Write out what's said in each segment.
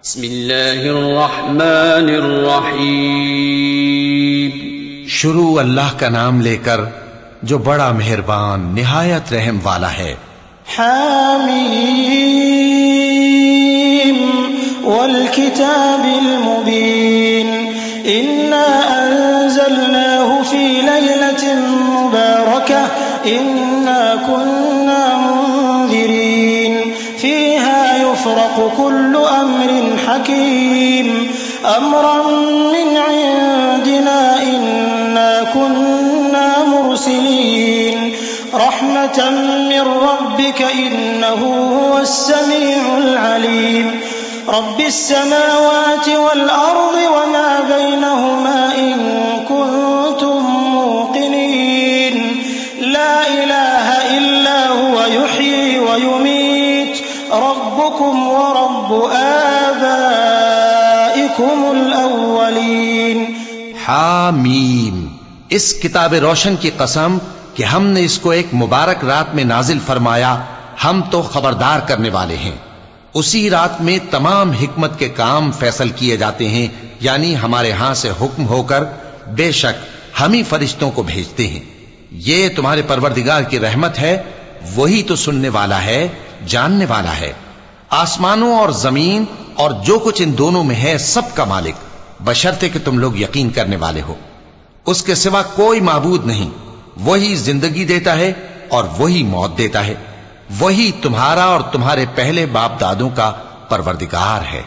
बिस्मिल्लाहिर्रहमानिर्रहीम। शुरू अल्लाह का नाम लेकर जो बड़ा मेहरबान निहायत रहम वाला है। हामीम वल किताबिल मुबीन इन्ना अंज़लनाहु फी लैलतिन मुबारकह इन्ना कुन्ना मुंज़िरीन फीहा युफ़रक़ु कुल्लु अम्रिन हकीम अम्रन मिन इंदिना इन्ना कुन्ना मुरसिलीन रहमतन मिन रब्बिक इन्नहु हुवस समीउल अलीम रब्बिस समावाति वल अर्दि वमा बैनहुमा इन कुंतुम मूक़िनीन ला इलाहा इल्ला हुवा युह्यी व युमीत रब्बुकुम व रब्बु आबाइकुमुल अव्वलीन। हामीम, इस किताब रोशन की कसम कि हमने इसको एक मुबारक रात में नाजिल फरमाया, हम तो खबरदार करने वाले हैं। उसी रात में तमाम हिकमत के काम फैसल किए जाते हैं, यानी हमारे यहां से हुक्म होकर बेशक हम ही फरिश्तों को भेजते हैं। ये तुम्हारे परवरदिगार की रहमत है, वही तो सुनने वाला है, जानने वाला है। आसमानों और जमीन और जो कुछ इन दोनों में है सबका मालिक, बशर्ते कि तुम लोग यकीन करने वाले हो। उसके सिवा कोई माबूद नहीं। वही जिंदगी देता है और वही मौत देता है। वही तुम्हारा और तुम्हारे पहले बाप दादों का परवरदिगार है।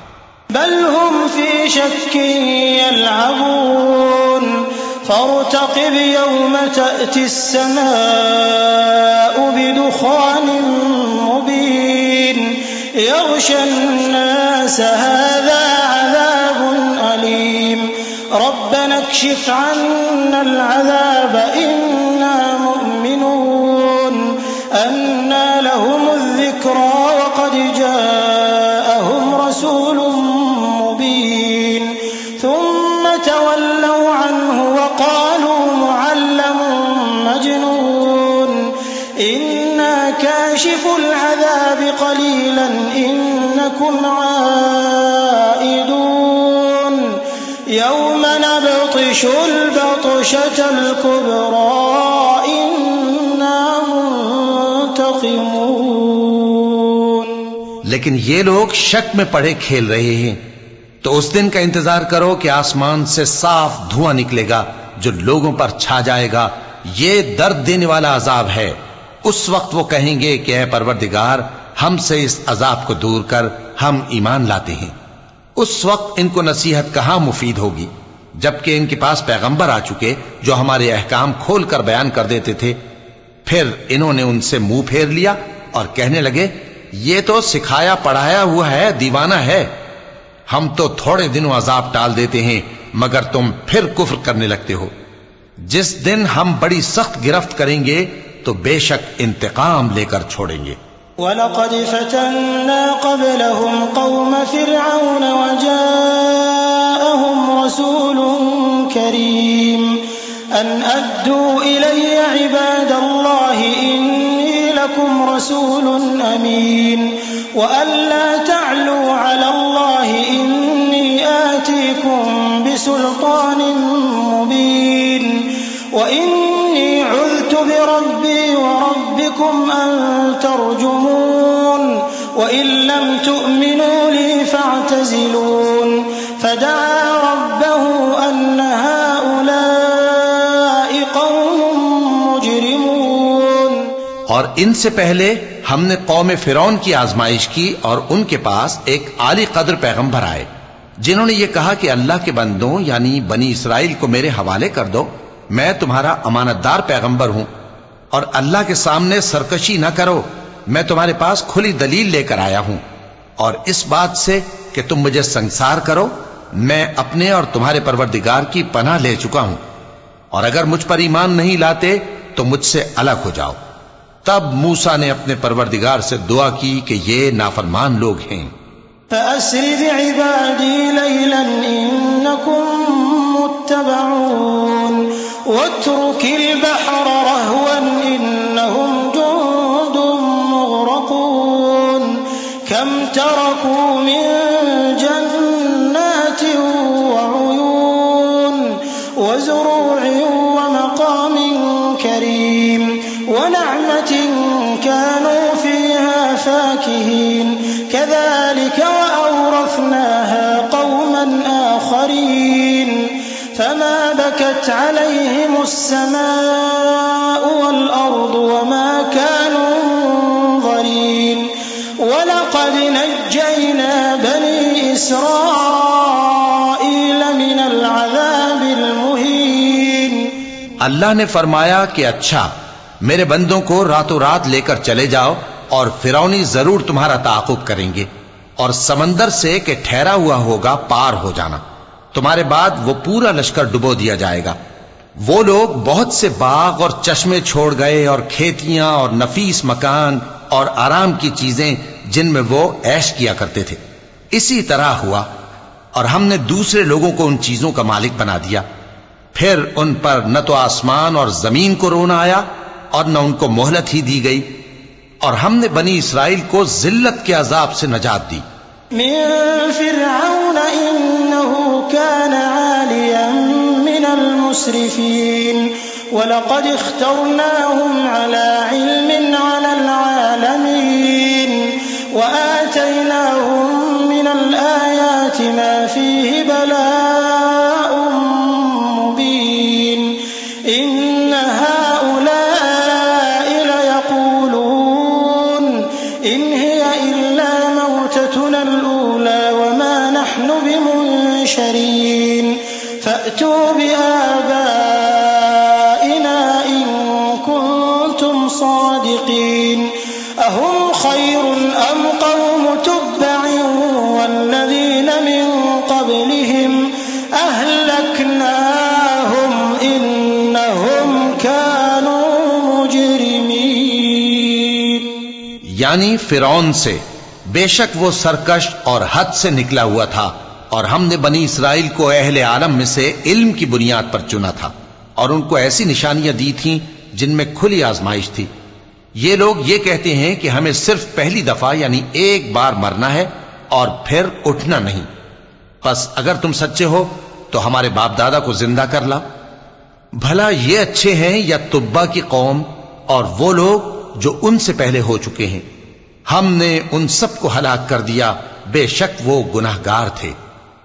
बल हुम फी शक्किन यलअबून फर्तक़िब यौम तअतिस समाउ बिदुखानिन मुबीन यग़शन नास हाज़ा अज़ाबुन अलीम रब्बना इक्शिफ अन्नल अज़ाब इन्ना मुमिनून अन्ना लहुमुज़ ज़िक्रा वक़द जाअहुम रसूलुम मुबीन थुम्म तवल्लव अन्हु वक़ालू मुअल्लमुन मजनून इन्ना काशिफुल अज़ाब क़लीलन इन्नकुम आइदून यौम नबतिशुल बतशतल कुब्रा इन्ना मुंतक़िमून। लेकिन ये लोग शक में पड़े खेल रहे हैं। तो उस दिन का इंतजार करो कि आसमान से साफ धुआं निकलेगा जो लोगों पर छा जाएगा। ये दर्द देने वाला अजाब है। उस वक्त वो कहेंगे कि ऐ परवरदिगार, हमसे इस अजाब को दूर कर, हम ईमान लाते हैं। उस वक्त इनको नसीहत कहां मुफीद होगी, जबकि इनके पास पैगंबर आ चुके जो हमारे अहकाम खोल कर बयान कर देते थे। फिर इन्होंने उनसे मुंह फेर लिया और कहने लगे, ये तो सिखाया पढ़ाया हुआ है, दीवाना है। हम तो थोड़े दिनों अजाब टाल देते हैं, मगर तुम फिर कुफ्र करने लगते हो। जिस दिन हम बड़ी सख्त गिरफ्त करेंगे तो बेशक इंतकाम लेकर छोड़ेंगे। वलक़द फ़तन्ना क़ब्लहुम क़ौम फ़िरऔन वजाअहुम रसूलुन करीम अन अद्दू इलय्य इबादल्लाहि इन्नी लकुम रसूलुन अमीन व अल्ला तअलू अलल्लाहि इन्नी आतीकुम बिसुल्तानिन मुबीन व इन्नी उज़्तु बिरब्बी व रब्बिकुम अन तर्जुमून व इन लम तु'मिनू ली फ़अतज़िलून फ़दअा रब्बहु अन्न हाउलाइ क़ौमुम मुजरिमून। और इनसे पहले हमने कौम फिरौन की आजमाइश की और उनके पास एक आली कद्र पैगंबर आए जिन्होंने ये कहा कि अल्लाह के बंदों यानी बनी इसराइल को मेरे हवाले कर दो, मैं तुम्हारा अमानतदार पैगंबर हूं और अल्लाह के सामने सरकशी न करो। मैं तुम्हारे पास खुली दलील लेकर आया हूं और इस बात से कि तुम मुझे संसार करो, मैं अपने और तुम्हारे परवरदिगार की पनाह ले चुका हूं और अगर मुझ पर ईमान नहीं लाते तो मुझसे अलग हो जाओ। तब मूसा ने अपने परवरदिगार से दुआ की कि ये नाफरमान लोग हैं। फ़अस्रि बिइबादी लैलन इन्नकुम मुत्तबऊन वत्रुकिल बहर रहवन इन्नहुम जुंदुम मुग़रक़ून कम तरकू मिन بكت عليهم السماء والأرض وما كانوا منظرين ولقد نجينا بني إسرائيل من العذاب المهين। अल्लाह ने फरमाया कि अच्छा, मेरे बंदों को रातों रात लेकर चले जाओ और फिरौनी जरूर तुम्हारा ताक़ुब करेंगे और समंदर से कि ठहरा हुआ होगा पार हो जाना। तुम्हारे बाद वो पूरा लश्कर डुबो दिया जाएगा। वो लोग बहुत से बाग और चश्मे छोड़ गए और खेतियां और नफीस मकान और आराम की चीजें जिनमें वो ऐश किया करते थे। इसी तरह हुआ और हमने दूसरे लोगों को उन चीजों का मालिक बना दिया। फिर उन पर न तो आसमान और जमीन को रोना आया और न उनको मोहलत ही दी गई और हमने बनी इसराइल को जिल्लत के अजाब से नजात दी। मिन फिरऔन इन्नहु कान आलियन मिनल मुस्रिफीन वलक़द इख्तरनाहुम अला इल्मिन अलल आलमीन वआतैनाहुम मिनल आयाति मा फीहि बलाउम मुबीन इन्न हाउलाइ लयक़ूलून इन हिय इल्ला मौततुना अल-ऊला वमा नहनु बिमुनशरीन फअतू बिआबाइना इन कुंतुम सादिकीन अहुम खैरुन अम कौम तुब्बइन वल्लज़ीन मिन क़ब्लिहिम अहलकनाहुम इन्नहुम कानू मुजरिमीन। यानी फिरौन से बेशक वो सरकश और हद से निकला हुआ था और हमने बनी इसराइल को अहले आलम में से इल्म की बुनियाद पर चुना था और उनको ऐसी निशानियां दी थीं जिनमें खुली आजमाइश थी। ये लोग ये कहते हैं कि हमें सिर्फ पहली दफा यानी एक बार मरना है और फिर उठना नहीं। बस अगर तुम सच्चे हो तो हमारे बाप दादा को जिंदा कर ला। भला ये अच्छे हैं या तुब्बा की कौम और वो लोग जो उनसे पहले हो चुके हैं। हमने उन सबको हलाक कर दिया, बेशक वो गुनाहगार थे।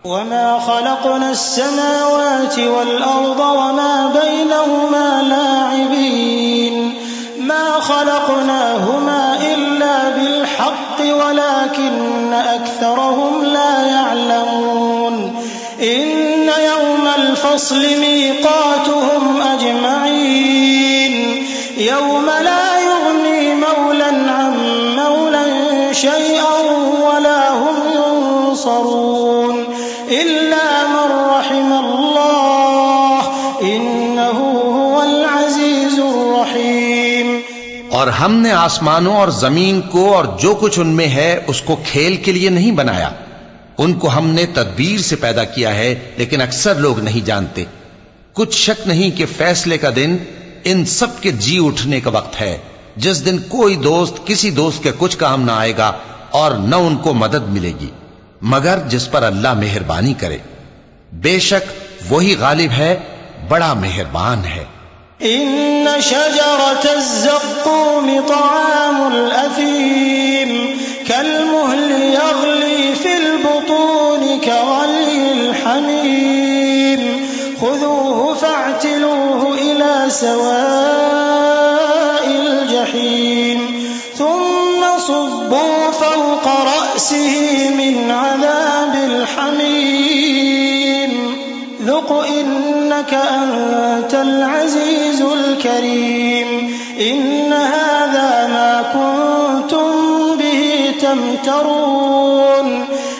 वमा खलक़ना अस्समावाति वल अर्द वमा बैनहुमा लाइबीन मा खलक़नाहुमा इल्ला बिल हक़्क़ि वलाकिन्न अक्सरहुम ला यअलमून इन्न यौमल फ़स्लि मीक़ातुहुम अजमईन यौम ला युग़नी मौलन अन मौलन शैअन वला हुम युनसरून इल्ला मन रहिमल्लाह इन्नहु हुवल अज़ीज़ुर रहीम। और हमने आसमानों और जमीन को और जो कुछ उनमें है उसको खेल के लिए नहीं बनाया। उनको हमने तदबीर से पैदा किया है, लेकिन अक्सर लोग नहीं जानते। कुछ शक नहीं कि फैसले का दिन इन सब के जी उठने का वक्त है, जिस दिन कोई दोस्त किसी दोस्त के कुछ काम ना आएगा और न उनको मदद मिलेगी मगर जिस पर अल्लाह मेहरबानी करे। बेशक वही गालिब है, बड़ा मेहरबान है। इन्न शजरतज़्ज़क़ूम तआमुल असीम कलमुहलि यग़ली फिल बुतून कग़लिल हमीम खुज़ूहु फ़अ्तिलूहु इला सवाइल जहीम थुम्मा सुब्बू फ़ौक़ रअसिही मिन अज़ाबिल हमीम ذُقْ إِنَّكَ أَنْتَ الْعَزِيزُ الْكَرِيمُ إِنَّ هَذَا مَا كُنْتُمْ بِهِ تَمْتَرُونَ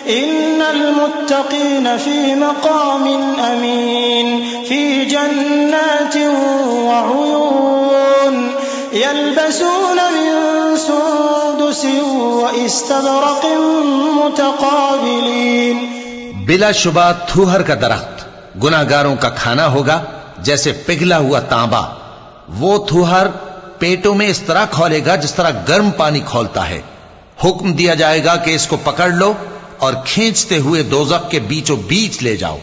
إِنَّ الْمُتَّقِينَ فِي مَقَامٍ أَمِينٍ فِي جَنَّاتٍ وَعُيُونٍ يَلْبَسُونَ مِن سُندُسٍ وَإِسْتَبْرَقٍ مُتَقَابِلِينَ। बिलाशुबा थूहर का दरख्त गुनाहगारों का खाना होगा जैसे पिघला हुआ तांबा। वो थूहर पेटों में इस तरह खौलेगा जिस तरह गर्म पानी खौलता है। हुक्म दिया जाएगा कि इसको पकड़ लो और खींचते हुए दोज़ख के बीचों बीच ले जाओ,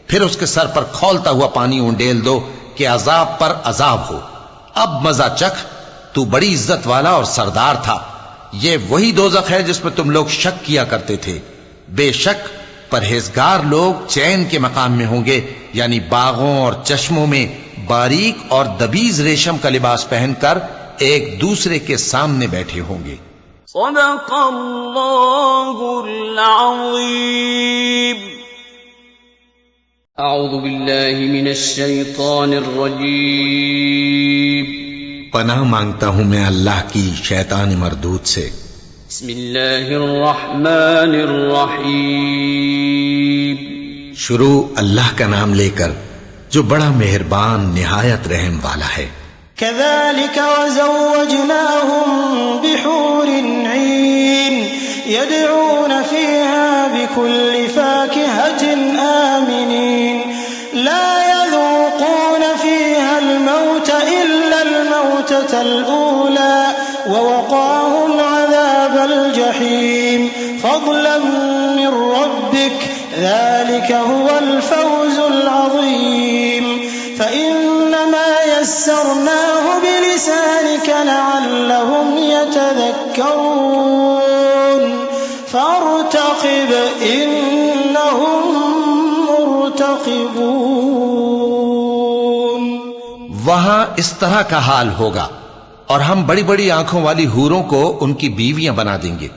फिर उसके सर पर खौलता हुआ पानी उंडेल दो कि अजाब पर अजाब हो। अब मजा चख, तू बड़ी इज्जत वाला और सरदार था। ये वही दोज़ख है जिसमें तुम लोग शक किया करते थे। बेशक परहेजगार लोग चैन के मकाम में होंगे यानी बागों और चश्मों में बारीक और दबीज रेशम का लिबास पहनकर एक दूसरे के सामने बैठे होंगे। सदक़ल्लाहुल अज़ीम। अऊज़ु बिल्लाहि मिनश शैतानिर रजीम। पनाह मांगता हूं मैं अल्लाह की शैतान मरदूद से। बिस्मिल्लाहिर रहमानिर रहीम। शुरू अल्लाह का नाम लेकर जो बड़ा मेहरबान निहायत रहम वाला है। कज़ालिक वज़व्वजनाहुम बिहूरिन ईन यदऊन फ़ीहा बिकुल्लि फ़ाकिहतिन आमिनीन ला यज़ूक़ून फ़ीहा अल-मौत इल्ला अल-मौततल ऊला ववक़ाहुम अज़ाबल जहीम फ़ज़लन मिन रब्बिक ज़ालिक हुवल फ़ौज़ुल अज़ीम फ़इन्नमा यस्सरनाहु बिलिसानिक लअल्लहुम यतज़क्करून फ़ार्तक़िब इन्नहुम मुर्तक़िबून। वहां इस तरह का हाल होगा और हम बड़ी बड़ी आंखों वाली हूरों को उनकी बीवियां बना देंगे।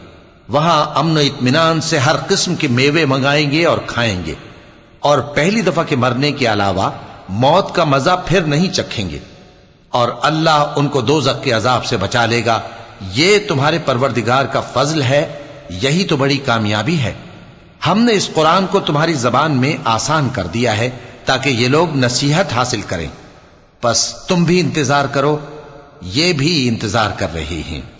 वहां अमन इत्मीनान से हर किस्म के मेवे मंगाएंगे और खाएंगे और पहली दफा के मरने के अलावा मौत का मजा फिर नहीं चखेंगे और अल्लाह उनको दोज़ख के अजाब से बचा लेगा। ये तुम्हारे परवरदिगार का फजल है, यही तो बड़ी कामयाबी है। हमने इस कुरान को तुम्हारी जबान में आसान कर दिया है ताकि ये लोग नसीहत हासिल करें। बस तुम भी इंतजार करो, ये भी इंतजार कर रहे हैं।